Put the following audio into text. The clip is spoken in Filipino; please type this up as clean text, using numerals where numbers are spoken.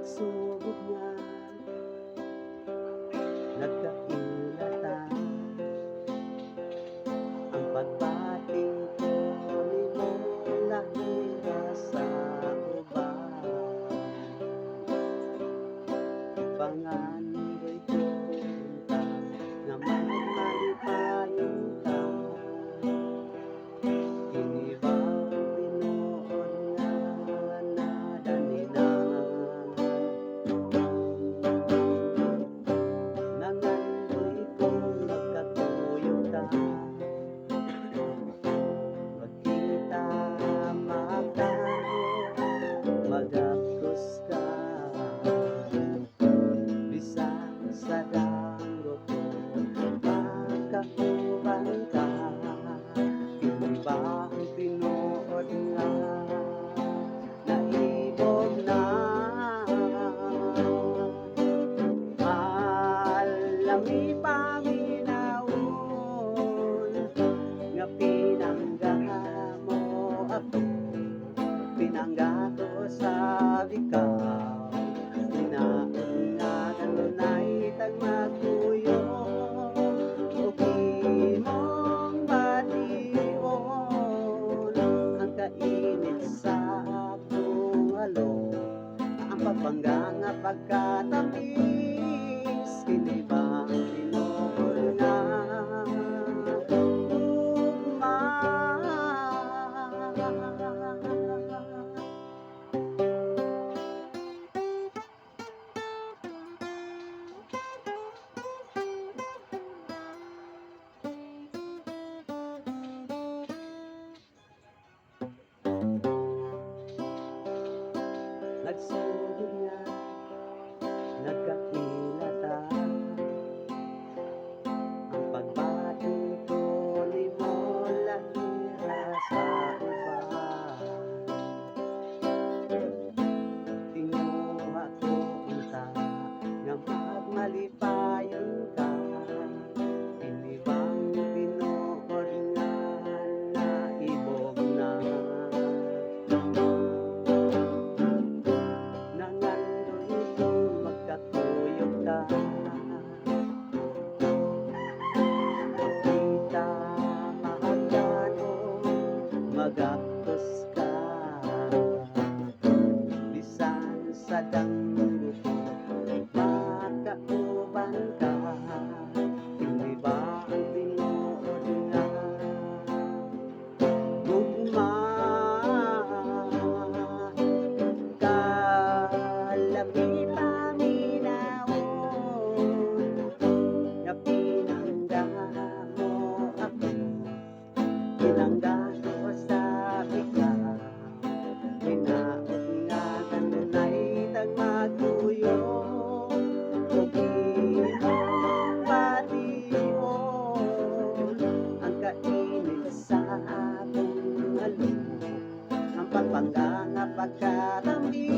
Nagsugod nga, nagkailatan ang pagbati ko nimo lahira sa uban. Pangandoy ko ka nga magmalipayon ka, kini ba binuod nga nadaninan. Nangandoy kong magkatuyog ka, magkita magtago, magapos ka, bisan sa danggo ko magkakuban ka. Kini ba ang tinuod nga naibog na? Alami paminawon nga pinangga mo ako, pinangga ko sa bikaw. Tinaon nga kanunay tag magtuyo, ug imong bation ang kainit sa akong halong, ang papangga nga pagkatamis. Kini ba ang tinuod nga ugma? Nagsugod nga, nagkailatan ang pagbati ko nimo lahira sa uban. Tinguha ko unta nga magmalipayon ka, kini bang tinuod nga naibog na? Nangandoy kong magkatuyog ka, magkita mahagano, magapos ka, bisan sa danggo ko magkauban ka. Kini ba ang tinuod nga ugma? Kalami paminawon nga pinangga mo ako, pinangga ko sa bikaw. Hinaot nga kanunay tag magtuyo, ug imong bation ang kainit sa akong halong, ang papangga nga pagkatamis.